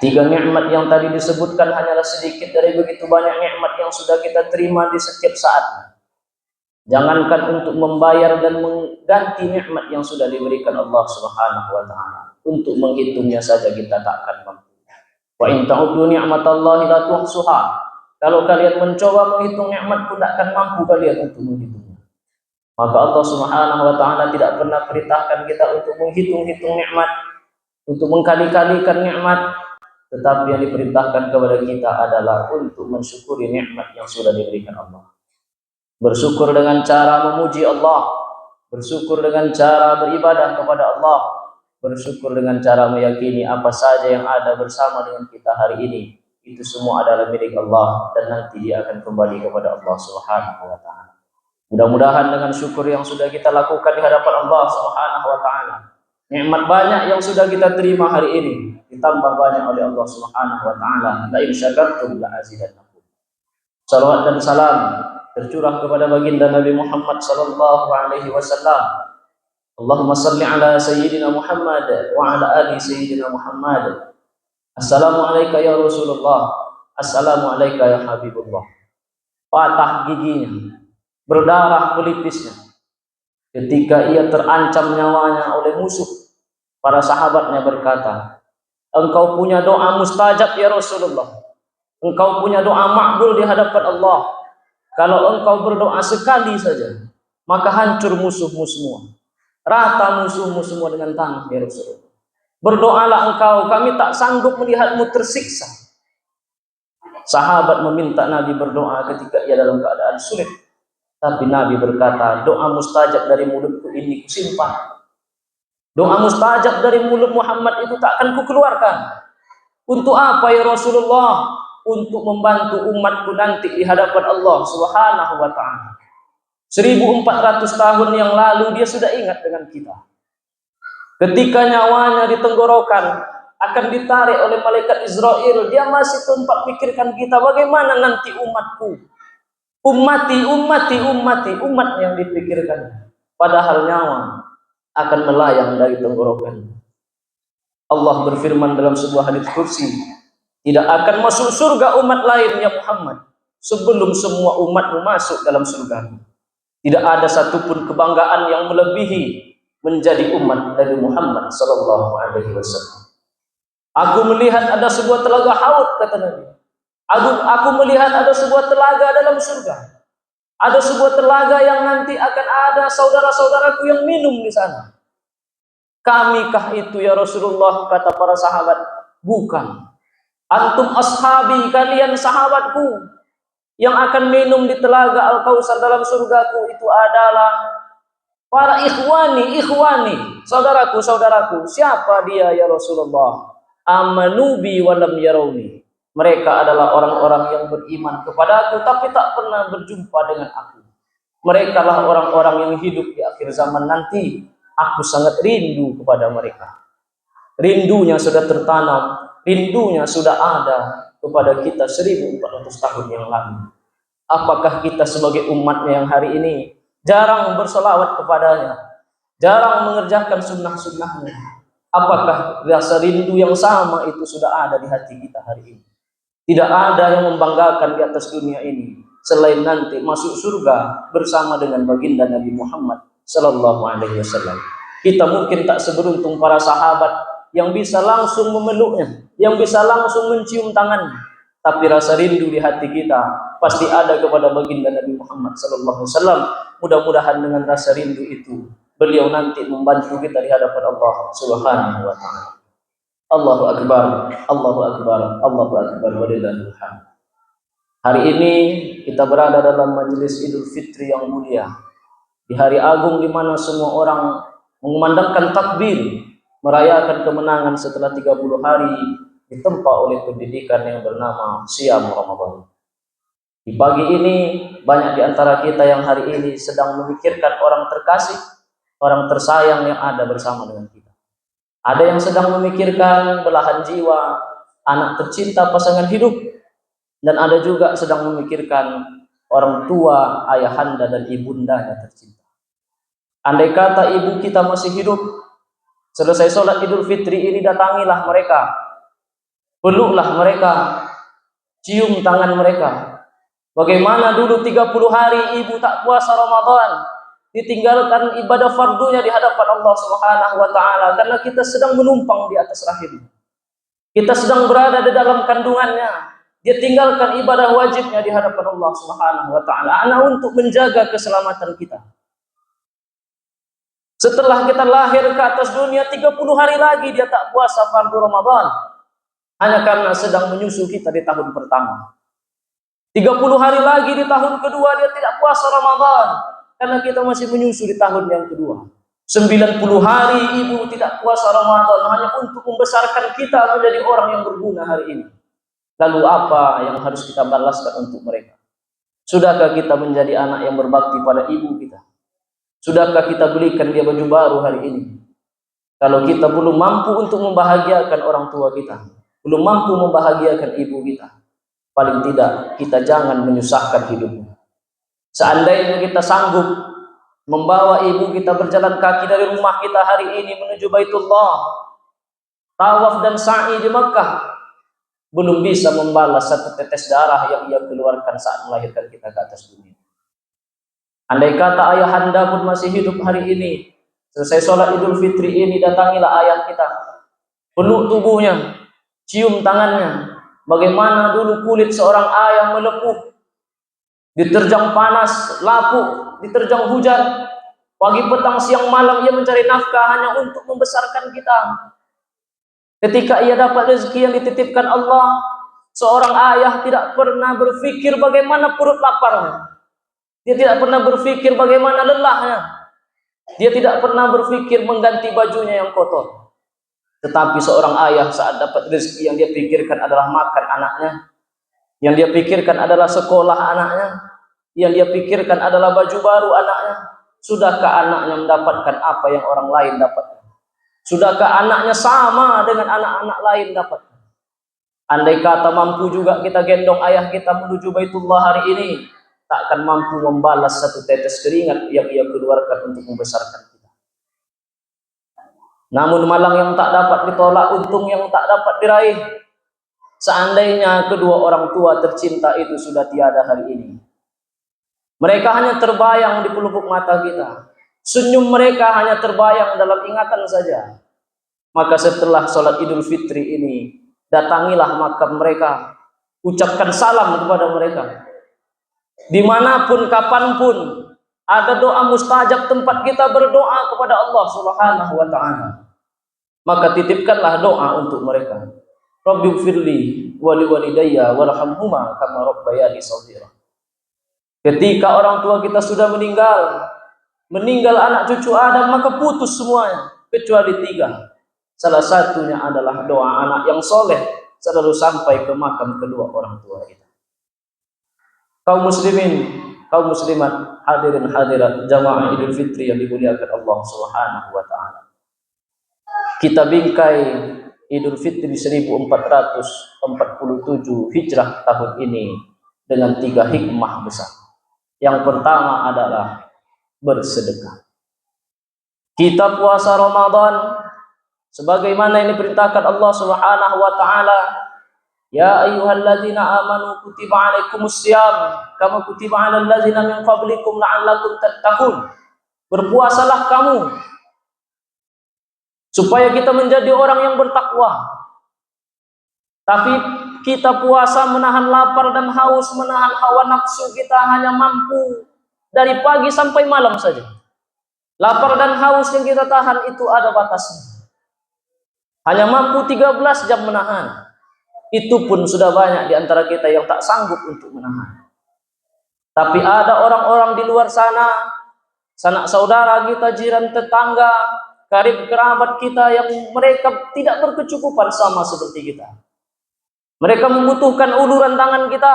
Tiga nikmat yang tadi disebutkan hanyalah sedikit dari begitu banyak nikmat yang sudah kita terima di setiap saat. Jangankan untuk membayar dan mengganti nikmat yang sudah diberikan Allah Subhanahu wa taala. Untuk menghitungnya saja kita tak akan mampu. Wa in ta'uddu ni'matallahi la tuhsuha. Kalau kalian mencoba menghitung nikmatku, tak akan mampu kalian untuk menghitungnya. Maka Allah Subhanahu wa taala tidak pernah perintahkan kita untuk menghitung-hitung nikmat, untuk mengkali-kalikan nikmat, tetapi yang diperintahkan kepada kita adalah untuk mensyukuri nikmat yang sudah diberikan Allah. Bersyukur dengan cara memuji Allah, bersyukur dengan cara beribadah kepada Allah, bersyukur dengan cara meyakini apa saja yang ada bersama dengan kita hari ini itu semua adalah milik Allah dan nanti dia akan kembali kepada Allah Subhanahu wa taala. Mudah-mudahan dengan syukur yang sudah kita lakukan di hadapan Allah Subhanahu wa taala, nikmat banyak yang sudah kita terima hari ini ditambah banyak oleh Allah Subhanahu wa taala. La in syakartum la azidannakum. Salawat dan salam tercurah kepada baginda Nabi Muhammad sallallahu alaihi wasallam. Allahumma salli ala sayyidina Muhammad wa ala ali sayyidina Muhammad. Assalamu alayka ya Rasulullah. Assalamu alayka ya Habibullah. Patah giginya, berdarah pelipisnya ketika ia terancam nyawanya oleh musuh. Para sahabatnya berkata, engkau punya doa mustajab ya Rasulullah, engkau punya doa makbul di hadapan Allah. Kalau engkau berdoa sekali saja, maka hancur musuhmu semua, rata musuhmu semua dengan tanah ya Rasulullah. Berdoalah engkau, kami tak sanggup melihatmu tersiksa. Sahabat meminta Nabi berdoa ketika ia dalam keadaan sulit, tapi Nabi berkata, doa mustajab dari mulutku ini kusimpan. Doa mustajab dari mulut Muhammad itu tak akan kukeluarkan. Untuk apa ya Rasulullah? Untuk membantu umatku nanti di hadapan Allah Subhanahu wa taala. 1400 tahun yang lalu dia sudah ingat dengan kita. Ketika nyawanya di tenggorokan akan ditarik oleh malaikat Israel, dia masih tempat pikirkan kita, bagaimana nanti umatku. Umat yang dipikirkan. Padahal nyawa akan melayang dari tenggorokan. Allah berfirman dalam sebuah hadis kursi, tidak akan masuk surga umat lain ya Muhammad sebelum semua umatmu masuk dalam surga. Tidak ada satupun kebanggaan yang melebihi menjadi umat Nabi Muhammad sallallahu alaihi wasallam. Aku melihat ada sebuah telaga Haud, kata Nabi. Aku melihat ada sebuah telaga dalam surga. Ada sebuah telaga yang nanti akan ada saudara-saudaraku yang minum di sana. Kamikah itu ya Rasulullah? Kata para sahabat, bukan. Antum ashabi, kalian sahabatku yang akan minum di telaga Al-Kautsar dalam surgaku. Itu adalah para ikhwani, saudaraku. Siapa dia ya Rasulullah? Amanu bi walam yarawni. Mereka adalah orang-orang yang beriman kepadaku tapi tak pernah berjumpa dengan aku. Mereka lah orang-orang yang hidup di akhir zaman nanti. Aku sangat rindu kepada mereka. Rindunya sudah tertanam, rindunya sudah ada kepada kita 1400 tahun yang lalu. Apakah kita sebagai umatnya yang hari ini jarang berselawat kepadanya, jarang mengerjakan sunnah-sunnahnya? Apakah rasa rindu yang sama itu sudah ada di hati kita hari ini? Tidak ada yang membanggakan di atas dunia ini selain nanti masuk surga bersama dengan baginda Nabi Muhammad sallallahu alaihi wasallam. Kita mungkin tak seberuntung para sahabat yang bisa langsung memeluknya, yang bisa langsung mencium tangannya, tapi rasa rindu di hati kita pasti ada kepada baginda Nabi Muhammad sallallahu alaihi wasallam. Mudah-mudahan dengan rasa rindu itu beliau nanti membantu kita di hadapan Allah Subhanahu wa taala. Allahu akbar, Allahu akbar, Allahu akbar, walillahil hamd. Hari ini kita berada dalam majelis Idul Fitri yang mulia, di hari agung di mana semua orang mengumandangkan takbir, merayakan kemenangan setelah 30 hari ditempa oleh pendidikan yang bernama Siyam Ramadan. Di pagi ini banyak di antara kita yang hari ini sedang memikirkan orang terkasih, orang tersayang yang ada bersama dengan kita. Ada yang sedang memikirkan belahan jiwa, anak tercinta, pasangan hidup, dan ada juga sedang memikirkan orang tua, ayahanda dan ibundanya tercinta. Andai kata ibu kita masih hidup, selesai sholat Idul Fitri ini datangilah mereka. peluklah mereka, cium tangan mereka. Bagaimana dulu 30 hari ibu tak puasa Ramadan, ditinggalkan ibadah fardunya di hadapan Allah Subhanahu wa taala karena kita sedang menumpang di atas rahim. Kita sedang berada di dalam kandungannya. Dia tinggalkan ibadah wajibnya di hadapan Allah Subhanahu wa taala untuk menjaga keselamatan kita. Setelah kita lahir ke atas dunia 30 hari lagi dia tak puasa fardu Ramadan. Hanya karena sedang menyusu kita di tahun pertama. 30 hari lagi di tahun kedua dia tidak puasa Ramadan karena kita masih menyusu di tahun yang kedua. 90 hari ibu tidak puasa Ramadan hanya untuk membesarkan kita menjadi orang yang berguna hari ini. Lalu apa yang harus kita balaskan untuk mereka? Sudahkah kita menjadi anak yang berbakti pada ibu kita? Sudahkah kita belikan dia baju baru hari ini? Kalau kita belum mampu untuk membahagiakan orang tua kita, belum mampu membahagiakan ibu kita, paling tidak kita jangan menyusahkan hidupnya. Seandainya kita sanggup membawa ibu kita berjalan kaki dari rumah kita hari ini menuju Baitullah, tawaf dan sa'i di Makkah, belum bisa membalas satu tetes darah yang ia keluarkan saat melahirkan kita ke atas dunia. Andai kata ayahanda pun masih hidup hari ini, selesai sholat Idul Fitri ini, datangilah ayah kita, peluk tubuhnya, cium tangannya. Bagaimana dulu kulit seorang ayah melepuh, diterjang panas, lapuk, diterjang hujan, pagi, petang, siang, malam ia mencari nafkah hanya untuk membesarkan kita. Ketika ia dapat rezeki yang dititipkan Allah, seorang ayah tidak pernah berpikir bagaimana perut laparnya. Dia tidak pernah berpikir bagaimana lelahnya. Dia tidak pernah berpikir mengganti bajunya yang kotor. Tetapi seorang ayah saat dapat rezeki yang dia pikirkan adalah makan anaknya, yang dia pikirkan adalah sekolah anaknya, yang dia pikirkan adalah baju baru anaknya. Sudahkah anaknya mendapatkan apa yang orang lain dapatkan? Sudahkah anaknya sama dengan anak-anak lain dapat? Andai kata mampu juga kita gendong ayah kita menuju Baitullah hari ini, tak akan mampu membalas satu tetes keringat yang ia keluarkan untuk membesarkan kita. Namun malang yang tak dapat ditolak, untung yang tak dapat diraih. Seandainya kedua orang tua tercinta itu sudah tiada hari ini, mereka hanya terbayang di pelupuk mata kita, senyum mereka hanya terbayang dalam ingatan saja. Maka setelah sholat Idul Fitri ini, datangilah makam mereka, ucapkan salam kepada mereka. Dimanapun, kapanpun, ada doa mustajab tempat kita berdoa kepada Allah Subhanahu wa ta'ala. Maka titipkanlah doa untuk mereka. Rabbighfirli wa liwalidayya warhamhuma kama rabbayani shaghira. Ketika orang tua kita sudah meninggal anak cucu Adam, maka putus semuanya kecuali 3. Salah satunya adalah doa anak yang soleh selalu sampai ke makam kedua orang tua kita. Kaum muslimin, kaum muslimat, hadirin hadirat jamaah Idul Fitri yang dimuliakan Allah Subhanahu wa taala. Kita bingkai Idul Fitri 1447 Hijrah tahun ini dengan 3 hikmah besar. Yang pertama adalah bersedekah. Kita puasa Ramadan sebagaimana yang diperintahkan Allah Subhanahu wa taala, ya ayyuhalladzina amanu kutiba alaikumussyam kama kutiba alal ladzina min qablikum la'allakum tattaqun. Berpuasalah kamu supaya kita menjadi orang yang bertakwa. Tapi kita puasa menahan lapar dan haus, menahan hawa nafsu kita hanya mampu dari pagi sampai malam saja. Lapar dan haus yang kita tahan itu ada batasnya. Hanya mampu 13 jam menahan. Itu pun sudah banyak di antara kita yang tak sanggup untuk menahan. Tapi ada orang-orang di luar sana, sanak saudara kita, jiran tetangga, karib kerabat kita yang mereka tidak berkecukupan sama seperti kita. Mereka membutuhkan uluran tangan kita.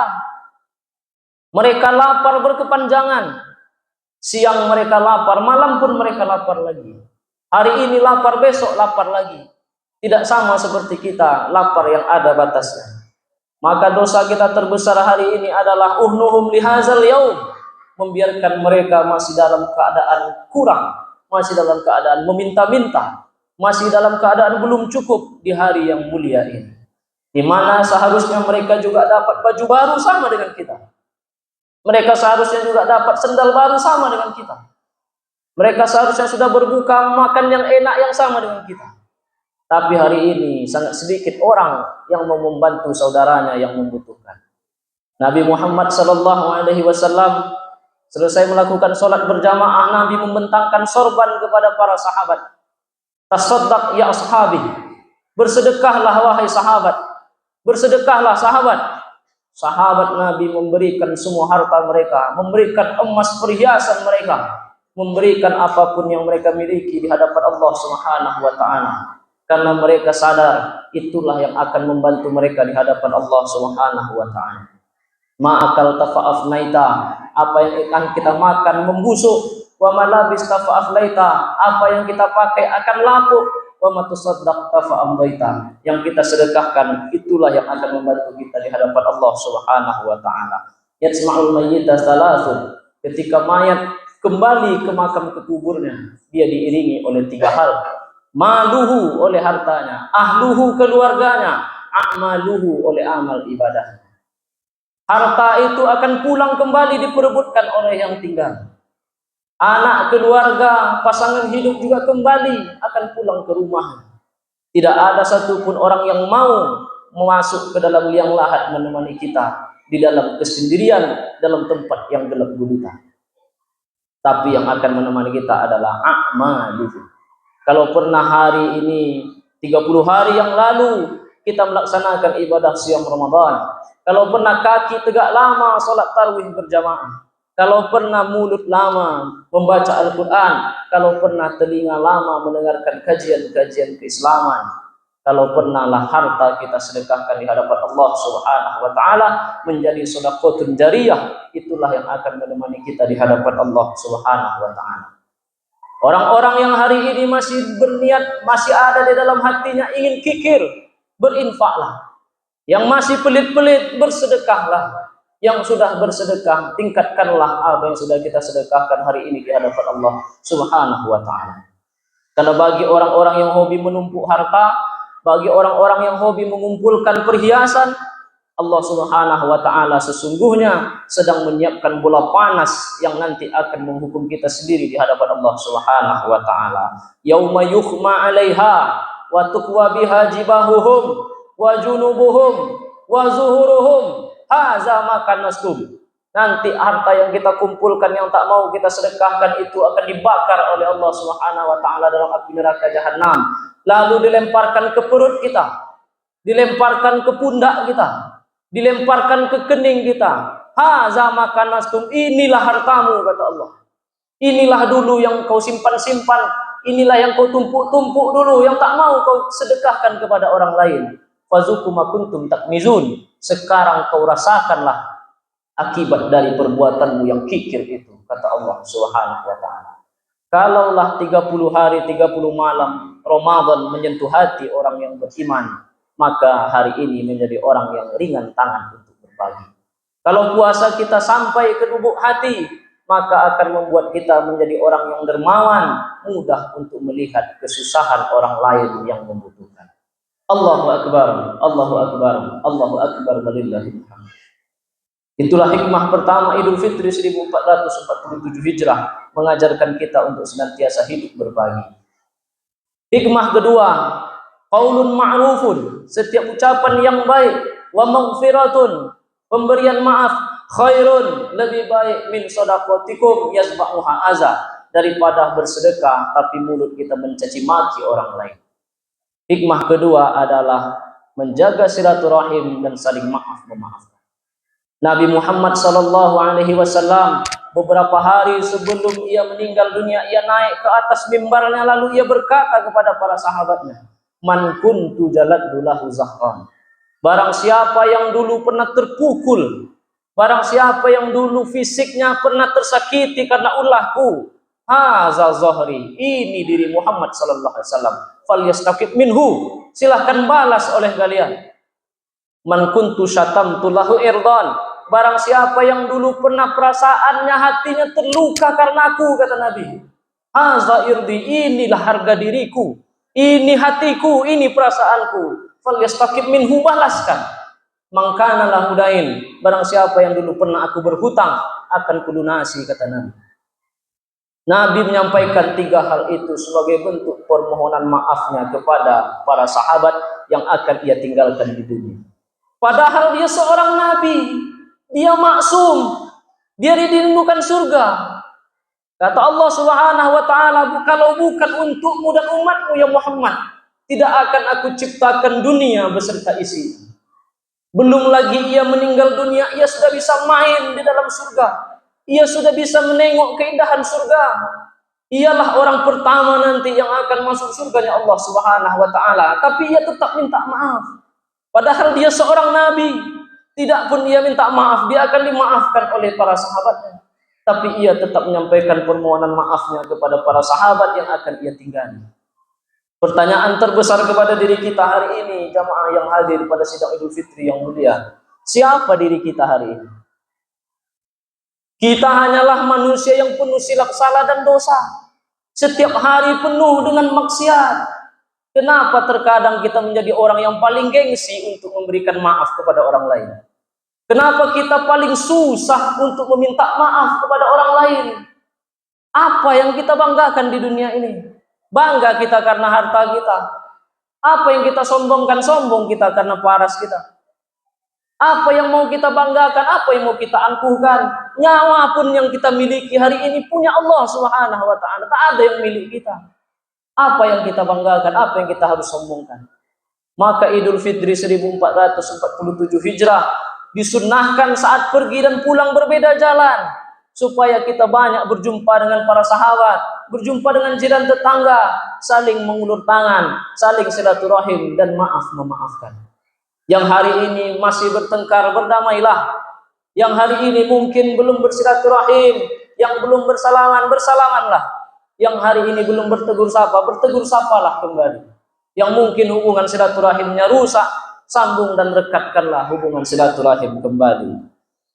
Mereka lapar berkepanjangan. Siang mereka lapar, malam pun mereka lapar lagi. Hari ini lapar, besok lapar lagi. Tidak sama seperti kita, lapar yang ada batasnya. Maka dosa kita terbesar hari ini adalah uhnuhum lihazal yaum, membiarkan mereka masih dalam keadaan kurang, masih dalam keadaan meminta-minta, masih dalam keadaan belum cukup di hari yang mulia ini. di mana seharusnya mereka juga dapat baju baru sama dengan kita. Mereka seharusnya juga dapat sendal baru sama dengan kita. Mereka seharusnya sudah berbuka makan yang enak yang sama dengan kita. Tapi hari ini sangat sedikit orang yang mau membantu saudaranya yang membutuhkan. Nabi Muhammad SAW selesai melakukan sholat berjamaah, Nabi membentangkan sorban kepada para sahabat. Tasaddaq ya ashabi, bersedekahlah wahai sahabat, bersedekahlah sahabat. Sahabat Nabi memberikan semua harta mereka, memberikan emas perhiasan mereka, memberikan apapun yang mereka miliki di hadapan Allah Subhanahu wa taala. Karena mereka sadar itulah yang akan membantu mereka di hadapan Allah Subhanahu wa taala. Ma'akal tafa'afnaita, apa yang akan kita makan membusuk, wa malabis tafa'aflaita, apa yang kita pakai akan lapuk, wa matusaddaq tafa'amdaita, yang kita sedekahkan itulah yang akan membantu kita di hadapan Allah Subhanahu wa taala. Yatsma'ul mayyita salasun, ketika mayat kembali ke makam ke kuburnya, dia diiringi oleh 3 hal. Maluhu oleh hartanya, ahluhu keluarganya, a'maluhu oleh amal ibadah. Harta itu akan pulang kembali diperebutkan oleh yang tinggal. Anak, keluarga, pasangan hidup juga kembali akan pulang ke rumah. Tidak ada satupun orang yang mau masuk ke dalam liang lahat menemani kita di dalam kesendirian, dalam tempat yang gelap gulita. Tapi yang akan menemani kita adalah a'maluhu. Kalau pernah hari ini 30 hari yang lalu kita melaksanakan ibadah siam Ramadan, kalau pernah kaki tegak lama salat tarawih berjamaah, kalau pernah mulut lama membaca Al-Quran, kalau pernah telinga lama mendengarkan kajian-kajian keislaman, kalau pernahlah harta kita sedekahkan di hadapan Allah Subhanahu wa taala menjadi sedekahun jariyah, itulah yang akan menemani kita di hadapan Allah Subhanahu wa taala. Orang-orang yang hari ini masih berniat, masih ada di dalam hatinya ingin kikir, berinfaklah. Yang masih pelit-pelit, bersedekahlah. Yang sudah bersedekah, tingkatkanlah apa yang sudah kita sedekahkan hari ini di hadapan Allah Subhanahu wa taala. Karena bagi orang-orang yang hobi menumpuk harta, bagi orang-orang yang hobi mengumpulkan perhiasan, Allah Subhanahu wa taala sesungguhnya sedang menyiapkan bola panas yang nanti akan menghukum kita sendiri di hadapan Allah Subhanahu wa taala. Yauma yukhma 'alaiha wa tuqwa biha jibahuhum wa junubuhum wa zuhuruhum hadza ma kanastum. Nanti harta yang kita kumpulkan yang tak mau kita sedekahkan itu akan dibakar oleh Allah Subhanahu wa taala dalam api neraka jahanam, lalu dilemparkan ke perut kita, dilemparkan ke pundak kita, dilemparkan ke kening kita. Hadza ma kanastum, inilah hartamu kata Allah. Inilah dulu yang kau simpan-simpan, inilah yang kau tumpuk-tumpuk dulu yang tak mau kau sedekahkan kepada orang lain. Fazuqu ma kuntum takmizun, sekarang kau rasakanlah akibat dari perbuatanmu yang kikir itu kata Allah Subhanahu wa taala. Kalaulah 30 hari 30 malam Ramadan menyentuh hati orang yang beriman, maka hari ini menjadi orang yang ringan tangan untuk berbagi. Kalau puasa kita sampai ke lubuk hati, maka akan membuat kita menjadi orang yang dermawan, mudah untuk melihat kesusahan orang lain yang membutuhkan. Allahu Akbar, Allahu Akbar, Allahu Akbar, walillahil hamd. Itulah hikmah pertama Idul Fitri 1447 Hijrah, mengajarkan kita untuk senantiasa hidup berbagi. Hikmah kedua, qaulun ma'rufun, setiap ucapan yang baik, wa maghfiratun, pemberian maaf, khairun, lebih baik min shadaqatikum yasba'uha aza, daripada bersedekah tapi mulut kita mencaci maki orang lain. Hikmah kedua adalah menjaga silaturahim dan saling maaf memaafkan. Nabi Muhammad SAW beberapa hari sebelum ia meninggal dunia, ia naik ke atas mimbarnya lalu ia berkata kepada para sahabatnya, man kuntu jaladdu lahu zahran, barang siapa yang dulu pernah terpukul, barang siapa yang dulu fisiknya pernah tersakiti karena ulahku, haza zahri, ini diri Muhammad sallallahu alaihi wasallam, falyastaqib minhu, silahkan balas oleh kalian. Man kuntu syatamtu lahu irdan, barang siapa yang dulu pernah perasaannya hatinya terluka karena aku, kata Nabi, haza irdi, inilah harga diriku, ini hatiku, ini perasaanku, falyastaqim minhu, balaskan. Mangkana lahudain, barang siapa yang dulu pernah aku berhutang akan kulunasi, kata Nabi. Nabi menyampaikan 3 hal itu sebagai bentuk permohonan maafnya kepada para sahabat yang akan ia tinggalkan di dunia. Padahal dia seorang nabi, dia maksum, dia dirindukan surga. Kata Allah Subhanahu wa taala, kalau bukan untukmu dan umatmu ya Muhammad, tidak akan aku ciptakan dunia beserta isi. Belum lagi ia meninggal dunia, ia sudah bisa main di dalam surga. Ia sudah bisa menengok keindahan surga. Ialah orang pertama nanti yang akan masuk surganya Allah Subhanahu wa taala, tapi ia tetap minta maaf. Padahal dia seorang nabi, tidak pun ia minta maaf, dia akan dimaafkan oleh para sahabatnya. Tapi ia tetap menyampaikan permohonan maafnya kepada para sahabat yang akan ia tinggali. Pertanyaan terbesar kepada diri kita hari ini, jamaah yang hadir pada sidang Idul Fitri yang mulia, siapa diri kita hari ini? Kita hanyalah manusia yang penuh silap salah dan dosa. Setiap hari penuh dengan maksiat. Kenapa terkadang kita menjadi orang yang paling gengsi untuk memberikan maaf kepada orang lain? Kenapa kita paling susah untuk meminta maaf kepada orang lain? Apa yang kita banggakan di dunia ini? Bangga kita karena harta kita. Apa yang kita sombongkan? Sombong kita karena paras kita. Apa yang mau kita banggakan? Apa yang mau kita angkuhkan? Nyawa pun yang kita miliki hari ini punya Allah Subhanahu wa taala. Tak ada yang milik kita. Apa yang kita banggakan? Apa yang kita harus sombongkan? Maka Idul Fitri 1447 Hijrah disunnahkan saat pergi dan pulang berbeda jalan, supaya kita banyak berjumpa dengan para sahabat, berjumpa dengan jiran tetangga, saling mengulur tangan, saling silaturahim dan maaf memaafkan. Yang hari ini masih bertengkar, berdamailah. Yang hari ini mungkin belum bersilaturahim, yang belum bersalaman, bersalamanlah. Yang hari ini belum bertegur sapa, bertegur sapalah kembali. Yang mungkin hubungan silaturahimnya rusak, sambung dan rekatkanlah hubungan silaturahim kembali.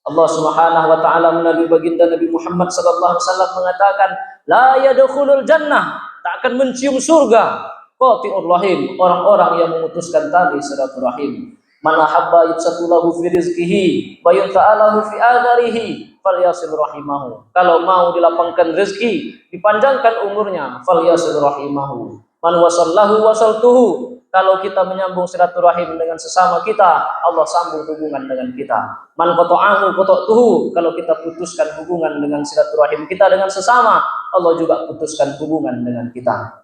Allah Subhanahu wa taala melalui baginda Nabi Muhammad sallallahu alaihi wasallam mengatakan, la yadkhulul jannah, tak akan mencium surga qati'ur rahim, orang-orang yang memutuskan tali silaturahim. Man ahabba yubsatulahu fi rizqihi wa yunta'alahu fi adarihi falyasil rahimahu. Kalau mau dilapangkan rezeki, dipanjangkan umurnya, falyasil rahimahu. Man wasallahu wasaltuhu. Kalau kita menyambung silaturahim dengan sesama kita, Allah sambung hubungan dengan kita. Man qata'ahu qata'tuhu. Kalau kita putuskan hubungan dengan silaturahim kita dengan sesama, Allah juga putuskan hubungan dengan kita.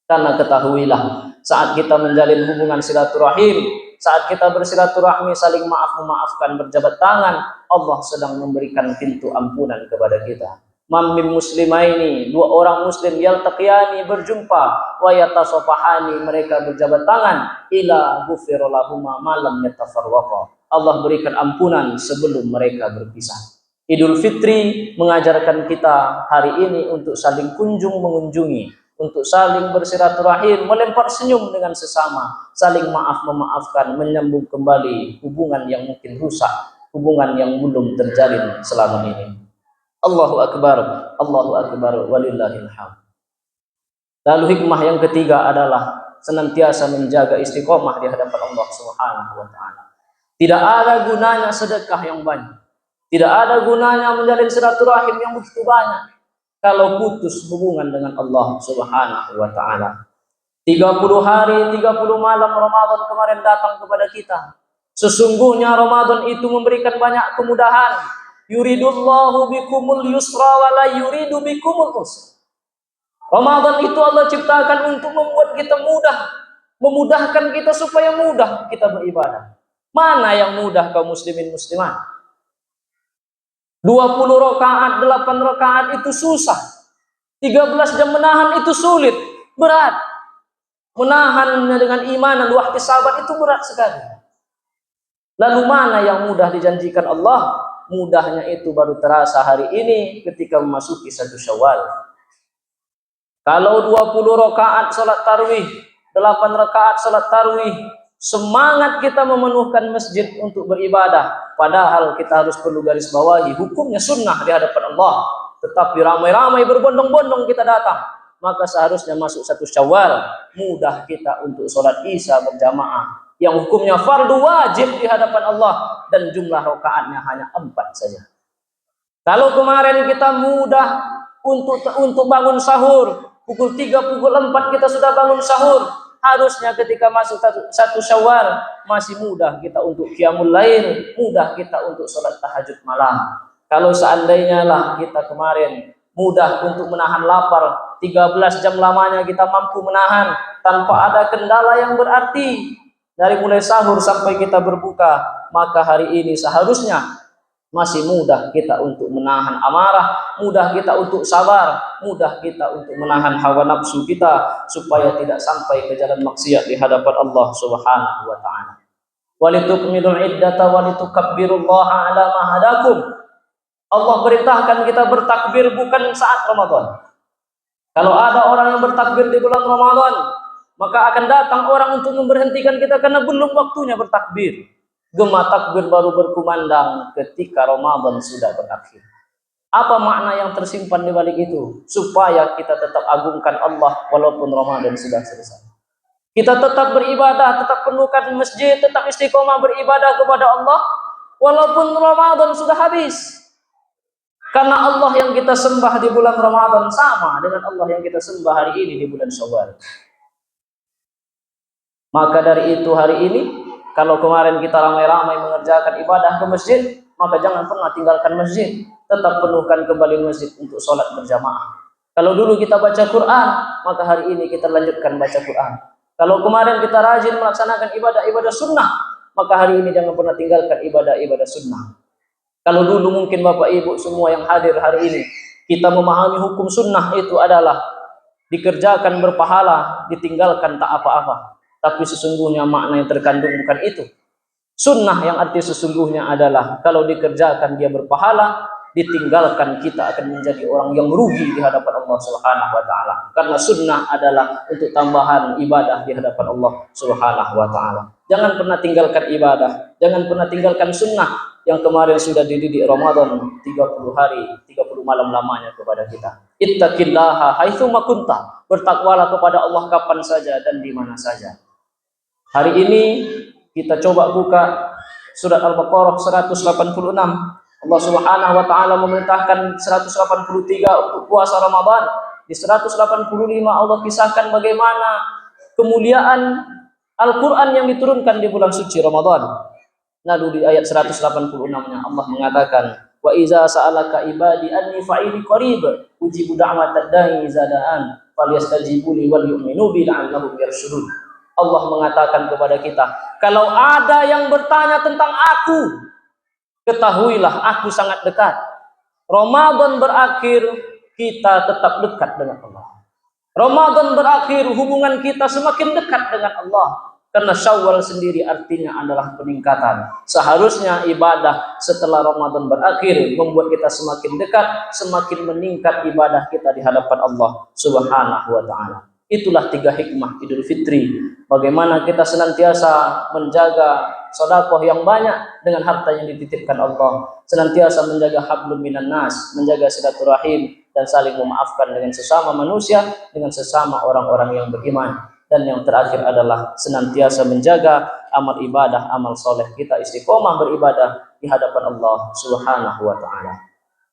Karena ketahuilah, saat kita menjalin hubungan silaturahim, saat kita bersilaturahmi, saling maaf memaafkan, berjabat tangan, Allah sedang memberikan pintu ampunan kepada kita. Mamim muslimaini, 2 orang muslim yaltaqiyani, berjumpa, wa yatasafahani, mereka berjabat tangan, ila ghufira lahuma ma lam yatafarraqa. Allah berikan ampunan sebelum mereka berpisah. Idul Fitri mengajarkan kita hari ini untuk saling kunjung mengunjungi, untuk saling bersilaturahim, melempar senyum dengan sesama, saling maaf memaafkan, menyambung kembali hubungan yang mungkin rusak, hubungan yang belum terjalin selama ini. Allahu akbar, walillahil hamd. Lalu hikmah yang ketiga adalah senantiasa menjaga istiqomah di hadapan Allah Subhanahu wa taala. Tidak ada gunanya sedekah yang banyak. Tidak ada gunanya menjalin silaturahim yang begitu banyak kalau putus hubungan dengan Allah Subhanahu wa taala. 30 hari, 30 malam Ramadan kemarin datang kepada kita. Sesungguhnya Ramadan itu memberikan banyak kemudahan. Yuridullahu bikumul yusra wa la yuridu bikumul usra. Ramadan itu Allah ciptakan untuk membuat kita mudah, memudahkan kita supaya mudah kita beribadah. Mana yang mudah kaum muslimin muslimat? 20 rakaat, 8 rakaat itu susah. 13 jam menahan itu sulit, berat. Menahannya dengan iman dan wahtisabat itu berat sekali. Lalu mana yang mudah dijanjikan Allah? Mudahnya itu baru terasa hari ini ketika memasuki 1 Syawal. Kalau 20 rakaat salat tarawih, 8 rakaat salat tarawih, semangat kita memenuhkan masjid untuk beribadah, padahal kita harus perlu garis bawahi hukumnya sunnah di hadapan Allah, tetapi ramai-ramai berbondong-bondong kita datang, maka seharusnya masuk 1 Syawal mudah kita untuk sholat Isya berjamaah, yang hukumnya fardu wajib di hadapan Allah dan jumlah rakaatnya hanya 4 saja. Kalau kemarin kita mudah untuk bangun sahur, pukul 3, pukul 4 kita sudah bangun sahur, harusnya ketika masuk 1 Syawal masih mudah kita untuk qiyamul lail, mudah kita untuk sholat tahajud malam. Kalau seandainya lah kita kemarin mudah untuk menahan lapar, 13 jam lamanya kita mampu menahan tanpa ada kendala yang berarti dari mulai sahur sampai kita berbuka, maka hari ini seharusnya masih mudah kita untuk menahan amarah, mudah kita untuk sabar, mudah kita untuk menahan hawa nafsu kita supaya tidak sampai ke jalan maksiat di hadapan Allah Subhanahu wa taala. Walitukmilul iddata walitukabbirullaha ala ma hadakum. Allah perintahkan kita bertakbir bukan saat Ramadan. Kalau ada orang yang bertakbir di bulan Ramadan, maka akan datang orang untuk memberhentikan kita karena belum waktunya bertakbir. Gema takbir baru berkumandang ketika Ramadan sudah berakhir. Apa makna yang tersimpan di balik itu? Supaya kita tetap agungkan Allah walaupun Ramadan sudah selesai. Kita tetap beribadah, tetap penuhkan masjid, tetap istiqomah beribadah kepada Allah walaupun Ramadan sudah habis. Karena Allah yang kita sembah di bulan Ramadan sama dengan Allah yang kita sembah hari ini di bulan Syawal. Maka dari itu hari ini, kalau kemarin kita ramai-ramai mengerjakan ibadah ke masjid, maka jangan pernah tinggalkan masjid. Tetap penuhkan kembali masjid untuk sholat berjamaah. Kalau dulu kita baca Quran, maka hari ini kita lanjutkan baca Quran. Kalau kemarin kita rajin melaksanakan ibadah-ibadah sunnah, maka hari ini jangan pernah tinggalkan ibadah-ibadah sunnah. Kalau dulu mungkin Bapak Ibu semua yang hadir hari ini, kita memahami hukum sunnah itu adalah dikerjakan berpahala, ditinggalkan tak apa-apa. Tapi sesungguhnya makna yang terkandung bukan itu. Sunnah yang arti sesungguhnya adalah kalau dikerjakan dia berpahala, ditinggalkan kita akan menjadi orang yang merugi di hadapan Allah Subhanahu wa taala. Karena sunnah adalah untuk tambahan ibadah di hadapan Allah Subhanahu wa taala. Jangan pernah tinggalkan ibadah, jangan pernah tinggalkan sunnah yang kemarin sudah dididik Ramadan 30 hari, 30 malam lamanya kepada kita. Ittaqillaha haitsu ma kunta. Bertakwalah kepada Allah kapan saja dan di mana saja. Hari ini kita coba buka surat Al-Baqarah 186. Allah Subhanahu wa taala memerintahkan 183 untuk puasa Ramadan. Di 185 Allah kisahkan bagaimana kemuliaan Al-Qur'an yang diturunkan di bulan suci Ramadan. Lalu di ayat 186-nya Allah mengatakan, wa iza sa'alaka ibadi anni fa'ili qarib ujibu da'watad da'i iza da'an falyastajibu li wal yu'minu bi la'allahum yarshudun. Allah mengatakan kepada kita, kalau ada yang bertanya tentang aku, ketahuilah aku sangat dekat. Ramadan berakhir, kita tetap dekat dengan Allah. Ramadan berakhir, hubungan kita semakin dekat dengan Allah. Karena Syawal sendiri artinya adalah peningkatan. Seharusnya ibadah setelah Ramadan berakhir membuat kita semakin dekat, semakin meningkat ibadah kita di hadapan Allah Subhanahu wa taala. Itulah 3 hikmah Idul Fitri. Bagaimana kita senantiasa menjaga sedekah yang banyak dengan harta yang dititipkan Allah, senantiasa menjaga hablum minan nas, menjaga silaturahim dan saling memaafkan dengan sesama manusia, dengan sesama orang-orang yang beriman. Dan yang terakhir adalah senantiasa menjaga amal ibadah, amal soleh kita, istiqomah beribadah di hadapan Allah Subhanahu wa taala.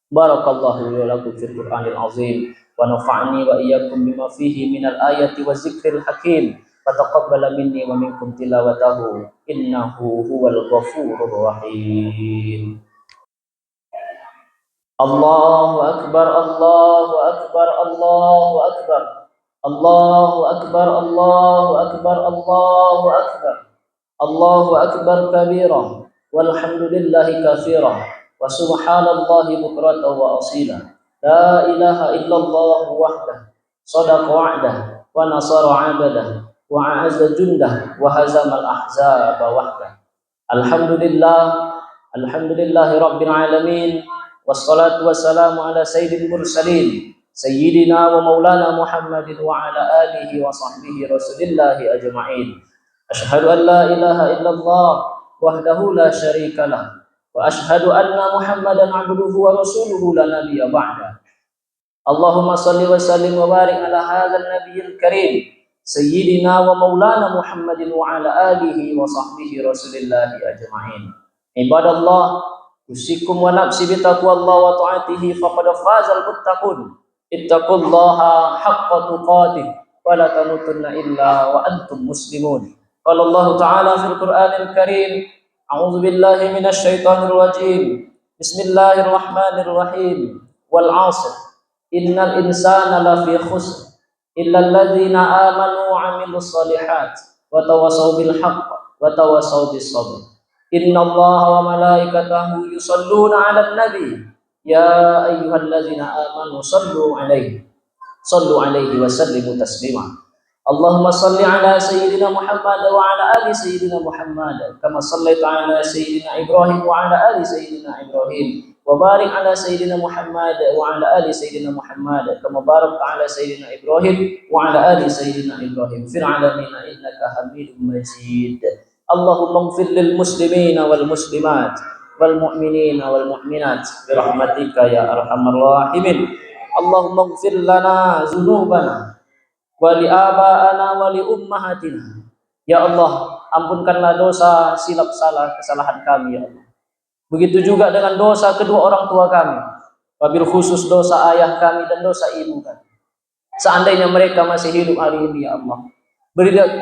Barakallahu li wa lakum fil Qur'anil azim wa nafa'ni wa iyyakum bima fihi minal ayati wazikril hakim. Wa taqabbala minni wa minkum tilawatahu innahu huwal ghafurur rahim. Allahu akbar, Allahu akbar, Allahu akbar. Allahu akbar, Allahu akbar, Allahu akbar. Allahu akbar kabira walhamdulillahi katsira wa subhanallahi bukratan wa asila. La ilaha illallah wahdah sadaqa wa'dah wa nasara 'abdah wa a'azza jundah wa hazamal ahzaba wahdah. Alhamdulillahi rabbil alamin wassalatu wassalamu ala sayyidil mursalin Sayyidina wa maulana Muhammadin wa ala alihi wa sahbihi rasulillahi ajma'in. Ashhadu an la ilaha illallah wahdahu la syarika lah wa ashhadu anna Muhammadan abduhu wa rasuluhu la nabiyya ba'da. Allahumma salli wa sallim wa barik ala hadzal nabiyil karim sayyidina wa maulana Muhammadin wa ala alihi wa sahbihi rasulillahi ajma'in. Ibadallah, usikum wa nafsi bitaqwallah wa ta'atihi faqad fazal muttaqun. Ittaqullaha haqqa tuqatih wa la tamutunna illa wa antum muslimun. Qala Allah Ta'ala fil Qur'anil Karim, a'udzu billahi minasy syaithanir rajim. Bismillahirrahmanirrahim. Wal 'ashr. Innal insana lafi khusr illa alladzina amanu wa 'amilus shalihat wa tawassaw bil haqq wa tawassaw bis sabr. Innallaha wa malaikatahu yusholluna 'alan nabi ya ayyuhalladzina amanu sallu 'alaihi wa sallimu taslima. Allahumma salli ala sayyidina Muhammad wa ala ali sayyidina Muhammad kama sallaita ala sayyidina Ibrahim wa ala ali sayyidina Ibrahim wa barik ala sayyidina Muhammad wa ala ali sayyidina Muhammad kama barakta ala sayyidina Ibrahim wa ala ali sayyidina Ibrahim fil alamin innaka Hamidum Majid. Allahumma ighfir lil muslimina wal muslimat wal mu'minina wal mu'minat bi rahmatika ya arhamar rahimin. Allahumma ighfir lana dzunubana wa li aba'ana wa li ummahatina. Ya Allah, ampunkanlah dosa silap salah kesalahan kami ya Allah. Begitu juga dengan dosa kedua orang tua kami, wabil khusus dosa ayah kami dan dosa ibu kami. Seandainya mereka masih hidup hari ini ya Allah,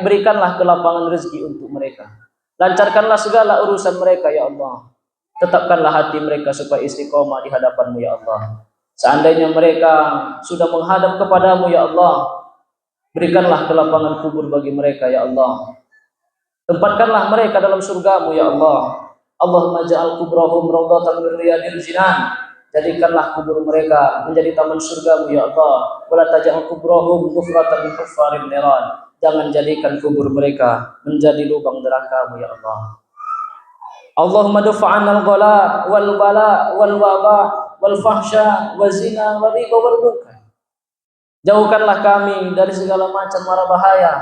berikanlah kelapangan rezeki untuk mereka. Lancarkanlah segala urusan mereka ya Allah. Tetapkanlah hati mereka supaya istiqomah di hadapan-Mu ya Allah. Seandainya mereka sudah menghadap kepadamu ya Allah, berikanlah kelapangan kubur bagi mereka ya Allah. Tempatkanlah mereka dalam surgamu ya Allah. Allahumma ja'al kubrahum rawdatan min riyadil jinan. Jadikanlah kubur mereka menjadi taman surgamu ya Allah. Wala taj'al kubrahum ghufratan min kuffarin niran. Jangan jadikan kubur mereka menjadi lubang neraka-Mu ya Allah. Allahumma dafa'anal ghala wal bala wal waba wal fahsya wa zina wa riba wal munkar. Jauhkanlah kami dari segala macam mara bahaya,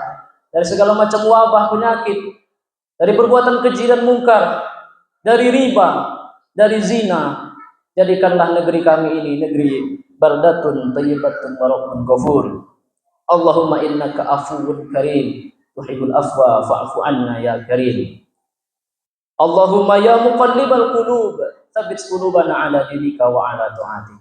dari segala macam wabah penyakit, dari perbuatan keji dan mungkar, dari riba, dari zina. Jadikanlah negeri kami ini negeri baldatun thayyibatun wa rabbun ghafur. Allahumma innaka afuwwun karim, tuhibbul afwa fa'fu anna ya karim. Allahumma ya muqallibal qulub, tsabbit qulubana ala dinika wa ala ta'atik.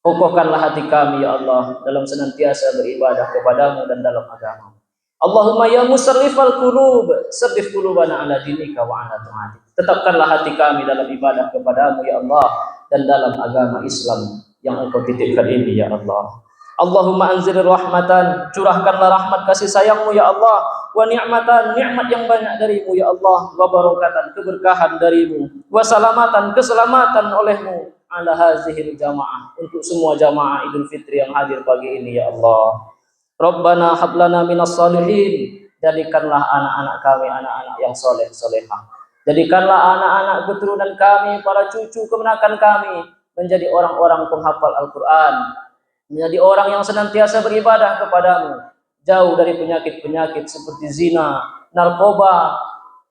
Kokohkanlah hati kami ya Allah dalam senantiasa beribadah kepadamu dan dalam agama. Allahumma ya musarrifal qulub, sarrif qulubana ala dinika wa ala ta'atik. Tetapkanlah hati kami dalam ibadah kepadamu ya Allah dan dalam agama Islam yang Engkau titipkan ini ya Allah. Allahumma anzil rahmatan, curahkanlah rahmat kasih sayang-Mu ya Allah, wa ni'matan, nikmat yang banyak dari-Mu ya Allah, wa barakatan, keberkahan dari-Mu, wa salamatan, keselamatan oleh-Mu ala hazihil jamaah, untuk semua jamaah Idul Fitri yang hadir pagi ini ya Allah. Rabbana hablana minas salihin, jadikanlah anak-anak kami anak-anak yang soleh solehah. Jadikanlah anak-anak keturunan kami, para cucu kemenakan kami menjadi orang-orang penghafal Al-Quran, menjadi orang yang senantiasa beribadah kepadamu, jauh dari penyakit-penyakit seperti zina, narkoba,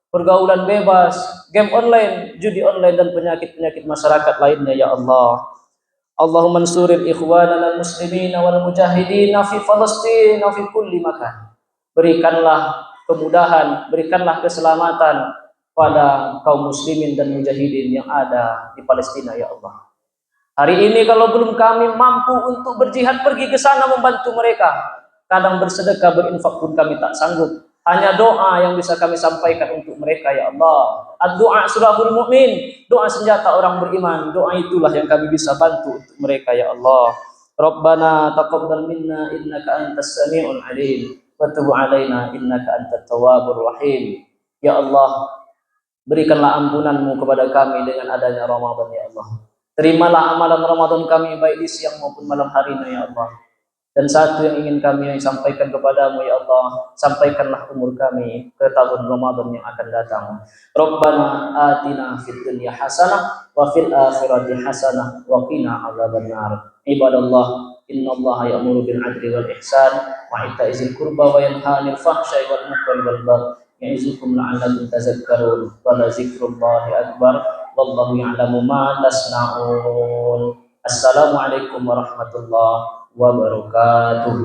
pergaulan bebas, game online, judi online, dan penyakit-penyakit masyarakat lainnya ya Allah. Allahumma ansuril ikhwanana al-muslimina wal mujahidina fi Palestin wa fi kulli makan. Berikanlah kemudahan, berikanlah keselamatan pada kaum muslimin dan mujahidin yang ada di Palestina ya Allah. Hari ini kalau belum kami mampu untuk berjihad pergi ke sana membantu mereka, kadang bersedekah berinfak pun kami tak sanggup. Hanya doa yang bisa kami sampaikan untuk mereka ya Allah. Ad-du'a sulahul mu'min, doa senjata orang beriman. Doa itulah yang kami bisa bantu untuk mereka ya Allah. Rabbana taqabbal minna innaka antas samiul alim wa tub alaina innaka antat tawwabur rahim. Ya Allah, berikanlah ampunan-Mu kepada kami dengan adanya Ramadan ya Allah. Terimalah amalan Ramadan kami baik di siang maupun malam harinya ya Allah. Dan satu yang ingin kami sampaikan kepadamu ya Allah, sampaikanlah umur kami ke tahun Ramadan yang akan datang. Rabbana atina fid dunya hasanah wa fil akhirati hasanah wa qina adzabannar. Ibadallah, innallaha ya'muru bil 'adli wal ihsan wa ita'izil qurba wa yanha 'anil fahsya'i wal munkari wal baghi ya'izukum la'allakum tadhakkarun. Wa la dzikrullahi akbar wallahu ya'lamu ma tasna'un. Assalamualaikum warahmatullahi wabarakatuh.